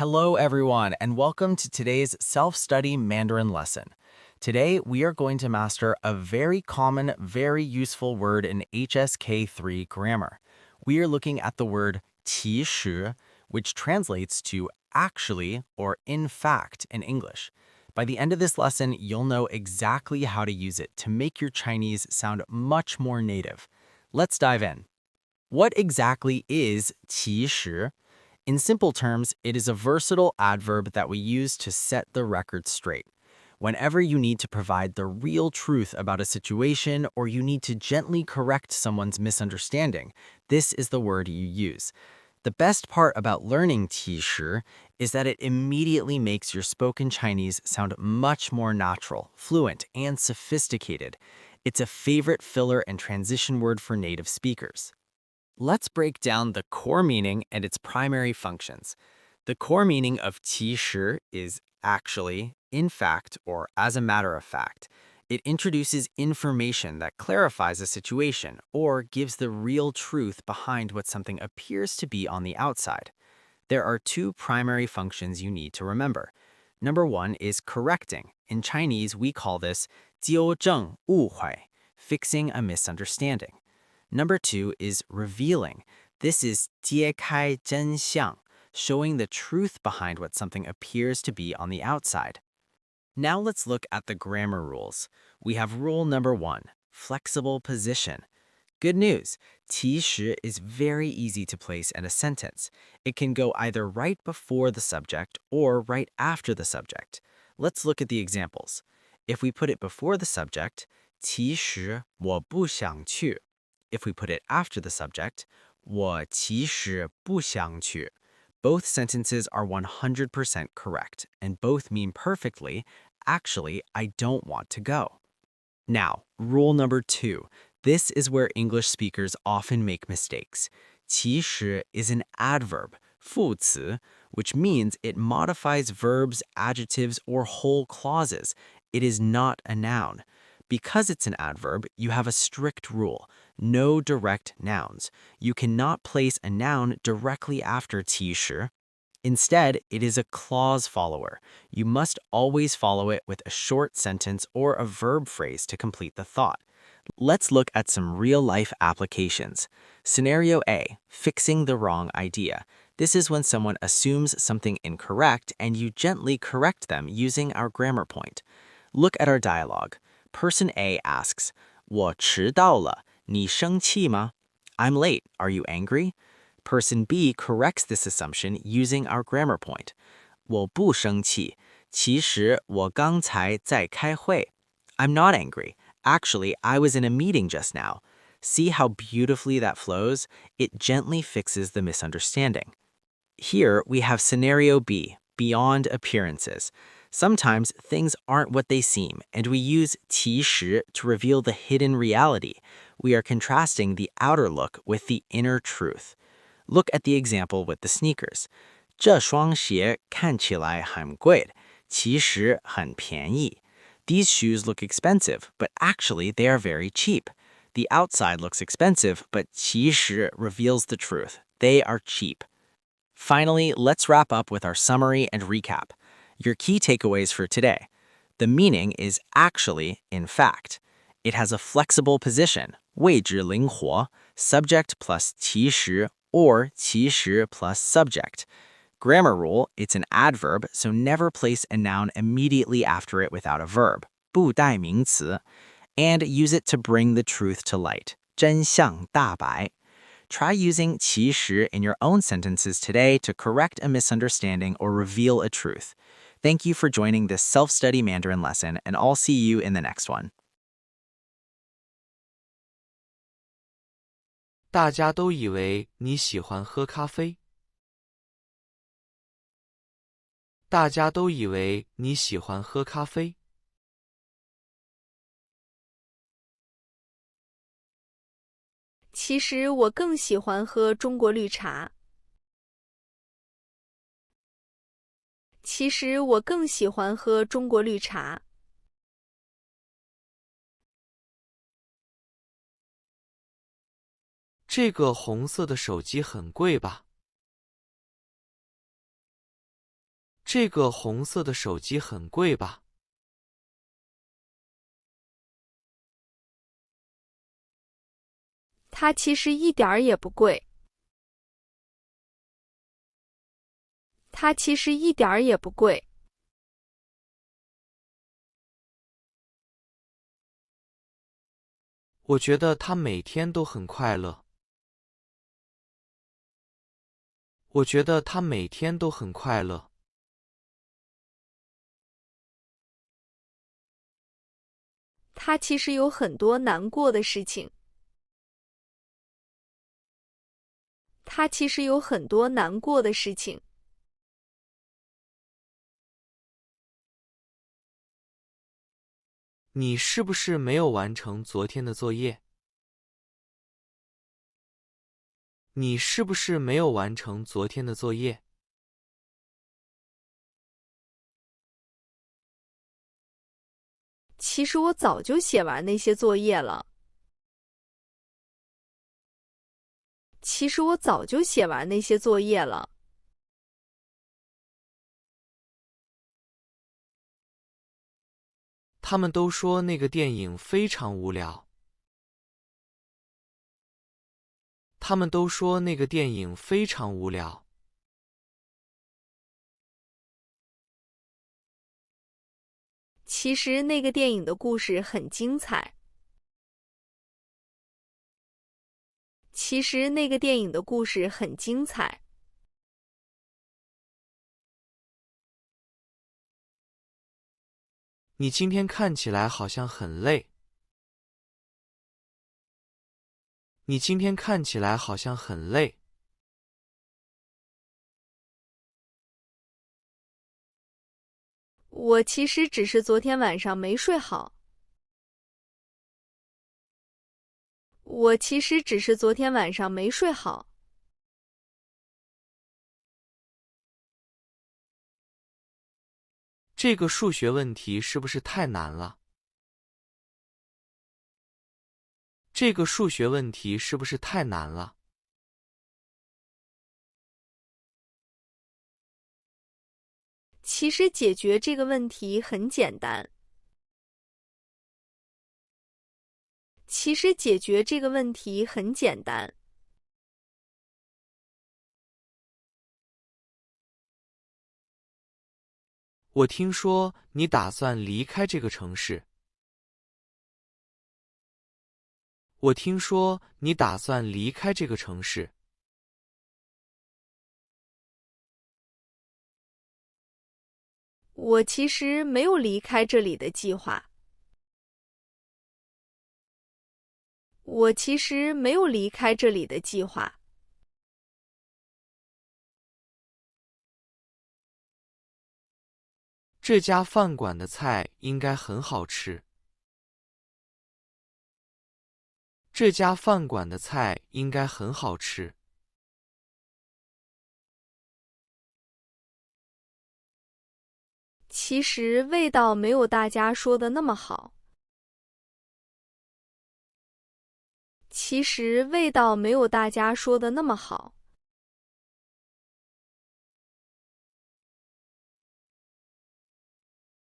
Hello, everyone, and welcome to today's self-study Mandarin lesson. Today, we are going to master a very common, very useful word in HSK3 grammar. We are looking at the word 其实, which translates to actually or in fact in English. By the end of this lesson, you'll know exactly how to use it to make your Chinese sound much more native. Let's dive in. What exactly is 其实? In simple terms, it is a versatile adverb that we use to set the record straight. Whenever you need to provide the real truth about a situation or you need to gently correct someone's misunderstanding, this is the word you use. The best part about learning 其实 is that it immediately makes your spoken Chinese sound much more natural, fluent, and sophisticated. It's a favorite filler and transition word for native speakers. Let's break down the core meaning and its primary functions. The core meaning of 其实 is actually, in fact, or as a matter of fact. It introduces information that clarifies a situation or gives the real truth behind what something appears to be on the outside. There are two primary functions you need to remember. Number one is correcting. In Chinese, we call this 纠正误会, fixing a misunderstanding. Number two is revealing. This is 揭开真相, showing the truth behind what something appears to be on the outside. Now let's look at the grammar rules. We have rule number one, flexible position. Good news, 其实 is very easy to place in a sentence. It can go either right before the subject or right after the subject. Let's look at the examples. If we put it before the subject, 其实我不想去. If we put it after the subject, 我其实不想去. Both sentences are 100% correct, and both mean perfectly, actually, I don't want to go. Now, rule number two. This is where English speakers often make mistakes. 其实 is an adverb, 副词, which means it modifies verbs, adjectives, or whole clauses. It is not a noun. Because it's an adverb, you have a strict rule. No direct nouns. You cannot place a noun directly after 其实. Instead, it is a clause follower. You must always follow it with a short sentence or a verb phrase to complete the thought. Let's look at some real-life applications. Scenario A, fixing the wrong idea. This is when someone assumes something incorrect and you gently correct them using our grammar point. Look at our dialogue. Person A asks, 我迟到了, 你生气吗? I'm late, are you angry? Person B corrects this assumption using our grammar point. 我不生气, 其实我刚才在开会. I'm not angry. Actually, I was in a meeting just now. See how beautifully that flows? It gently fixes the misunderstanding. Here we have scenario B, beyond appearances. Sometimes things aren't what they seem, and we use 其实 to reveal the hidden reality. We are contrasting the outer look with the inner truth. Look at the example with the sneakers. 这双鞋看起来很贵，其实很便宜. These shoes look expensive, but actually they are very cheap. The outside looks expensive, but 其实 reveals the truth. They are cheap. Finally, let's wrap up with our summary and recap. Your key takeaways for today. The meaning is actually, in fact. It has a flexible position, 位置灵活, subject plus 其实 or 其实 plus subject. Grammar rule, it's an adverb, so never place a noun immediately after it without a verb, 不带名词, and use it to bring the truth to light, 真相大白. Try using 其实 in your own sentences today to correct a misunderstanding or reveal a truth. Thank you for joining this self-study Mandarin lesson, and I'll see you in the next one. 大家都以为你喜欢喝咖啡。大家都以为你喜欢喝咖啡。其实我更喜欢喝中国绿茶。其实我更喜欢喝中国绿茶。这个红色的手机很贵吧？这个红色的手机很贵吧？它其实一点儿也不贵。它其实一点儿也不贵。我觉得他每天都很快乐。我觉得他每天都很快乐。他其实有很多难过的事情。他其实有很多难过的事情。你是不是没有完成昨天的作业？你是不是没有完成昨天的作业？其实我早就写完那些作业了。其实我早就写完那些作业了。他们都说那个电影非常无聊。他们都说那个电影非常无聊。其实那个电影的故事很精彩。其实那个电影的故事很精彩。你今天看起来好像很累。你今天看起来好像很累。我其实只是昨天晚上没睡好。我其实只是昨天晚上没睡好。这个数学问题是不是太难了？这个数学问题是不是太难了？其实解决这个问题很简单。其实解决这个问题很简单。我听说你打算离开这个城市。我听说你打算离开这个城市。我其实没有离开这里的计划。我其实没有离开这里的计划。这家饭馆的菜应该很好吃。这家饭馆的菜应该很好吃。其实味道没有大家说的那么好。其实味道没有大家说的那么好。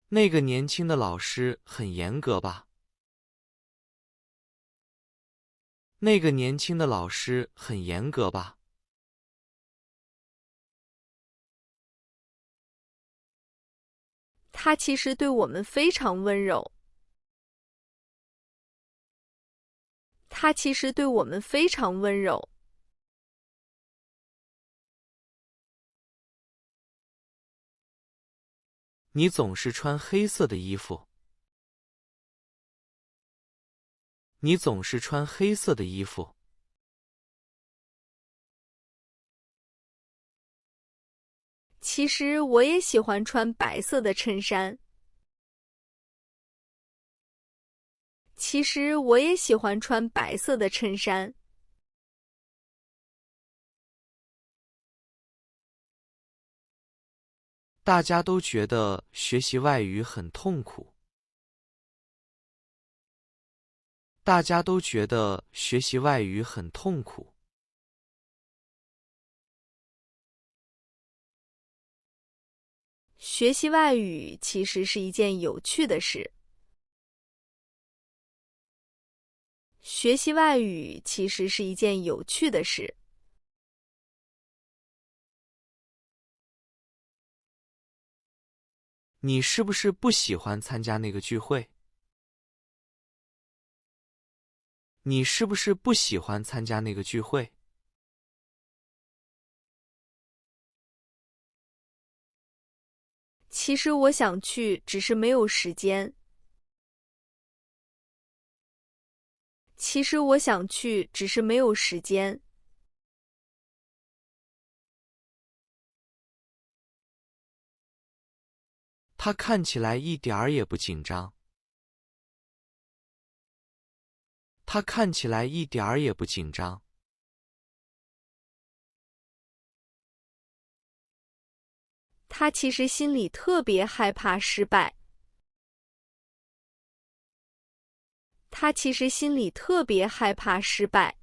那个年轻的老师很严格吧？那个年轻的老师很严格吧？他其实对我们非常温柔。他其实对我们非常温柔。你总是穿黑色的衣服。你总是穿黑色的衣服。其实我也喜欢穿白色的衬衫。其实我也喜欢穿白色的衬衫。大家都觉得学习外语很痛苦。大家都觉得学习外语很痛苦。学习外语其实是一件有趣的事。学习外语其实是一件有趣的事。你是不是不喜欢参加那个聚会？你是不是不喜欢参加那个聚会？其实我想去，只是没有时间。其实我想去，只是没有时间。他看起来一点儿也不紧张。他看起来一点儿也不紧张。他其实心里特别害怕失败。他其实心里特别害怕失败。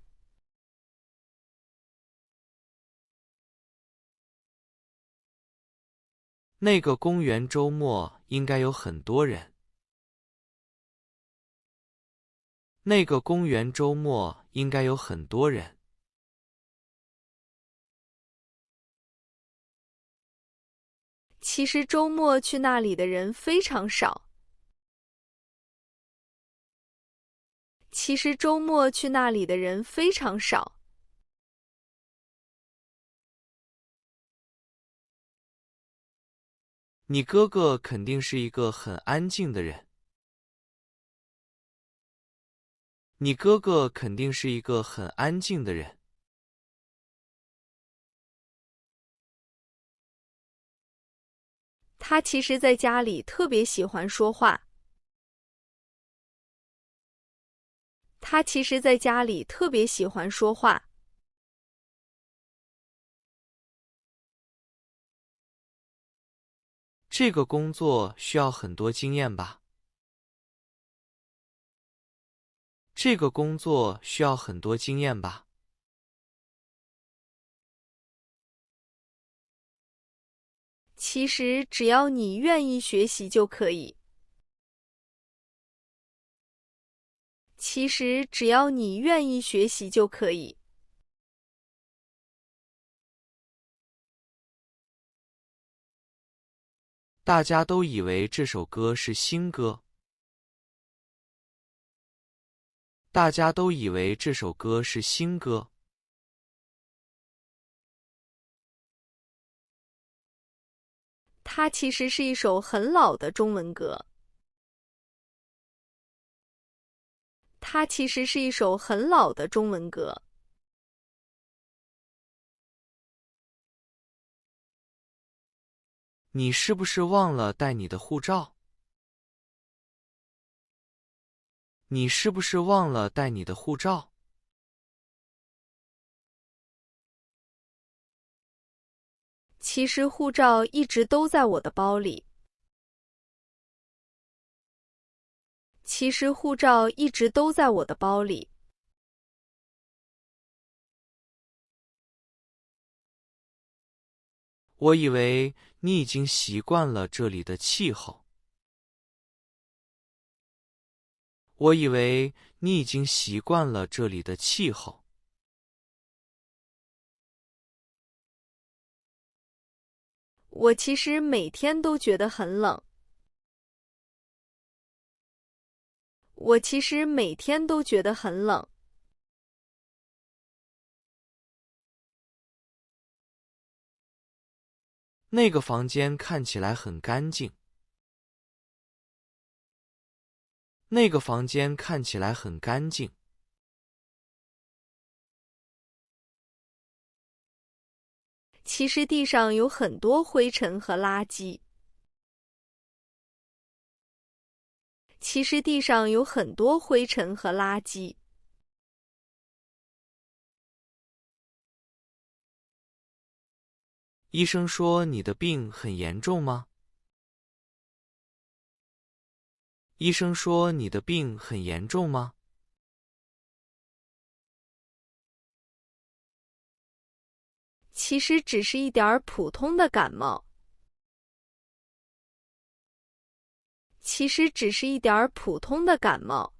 那个公园周末应该有很多人。那个公园周末应该有很多人。其实周末去那里的人非常少。其实周末去那里的人非常少。你哥哥肯定是一个很安静的人。你哥哥肯定是一个很安静的人。他其实在家里特别喜欢说话。他其实在家里特别喜欢说话。这个工作需要很多经验吧？这个工作需要很多经验吧？其实只要你愿意学习就可以。其实只要你愿意学习就可以。大家都以为这首歌是新歌。大家都以为这首歌是新歌。它其实是一首很老的中文歌。它其实是一首很老的中文歌。你是不是忘了带你的护照？你是不是忘了带你的护照？其实护照一直都在我的包里。其实护照一直都在我的包里。我以为你已经习惯了这里的气候。我以为你已经习惯了这里的气候。我其实每天都觉得很冷。我其实每天都觉得很冷。那个房间看起来很干净。那个房间看起来很干净。其实地上有很多灰尘和垃圾。其实地上有很多灰尘和垃圾。医生说你的病很严重吗？医生说你的病很严重吗？其实只是一点儿普通的感冒。其实只是一点儿普通的感冒。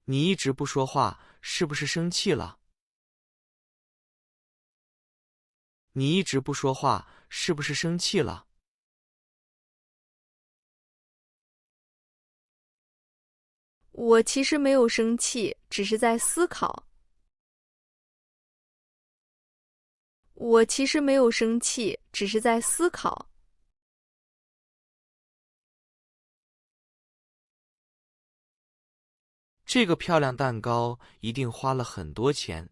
你一直不说话，是不是生气了？你一直不说话，是不是生气了？我其实没有生气，只是在思考。我其实没有生气，只是在思考。这个漂亮蛋糕一定花了很多钱。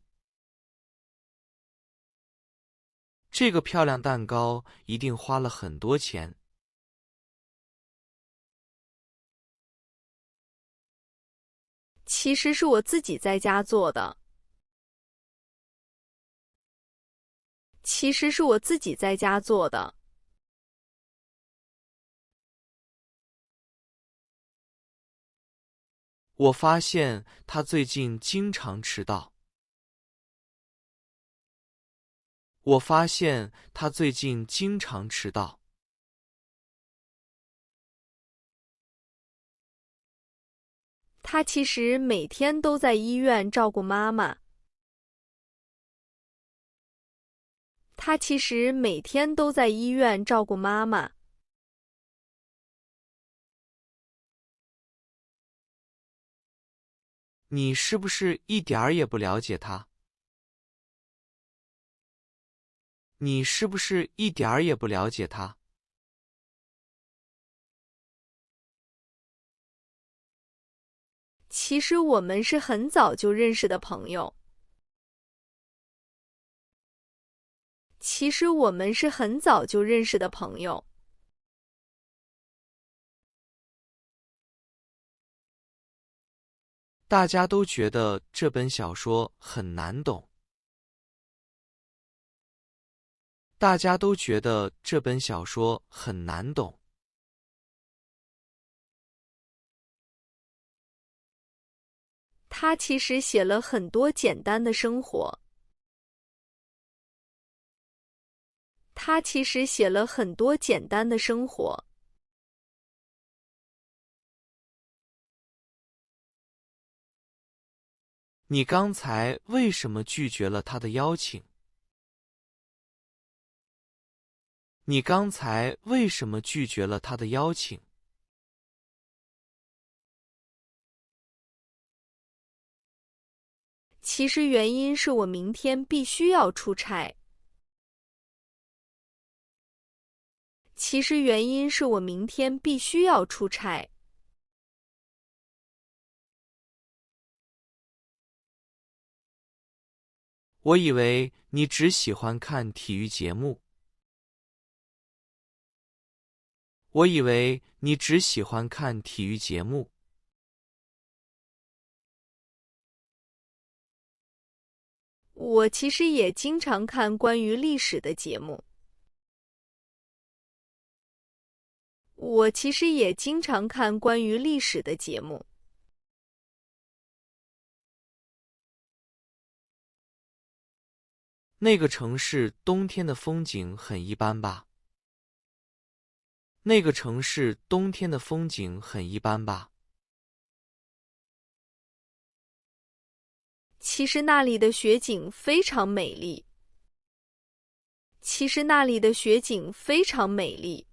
这个漂亮蛋糕一定花了很多钱。其实是我自己在家做的。其实是我自己在家做的。我发现他最近经常迟到。我发现他最近经常迟到。他其实每天都在医院照顾妈妈。他其实每天都在医院照顾妈妈。你是不是一点儿也不了解他？你是不是一点儿也不了解他？其实我们是很早就认识的朋友。其实我们是很早就认识的朋友。大家都觉得这本小说很难懂。大家都觉得这本小说很难懂。他其实写了很多简单的生活。他其实写了很多简单的生活。你刚才为什么拒绝了他的邀请？你刚才为什么拒绝了他的邀请？其实原因是我明天必须要出差。其实原因是我明天必须要出差。我以为你只喜欢看体育节目。我以为你只喜欢看体育节目。我其实也经常看关于历史的节目。我其实也经常看关于历史的节目。那个城市冬天的风景很一般吧？那个城市冬天的风景很一般吧？其实那里的雪景非常美丽。其实那里的雪景非常美丽。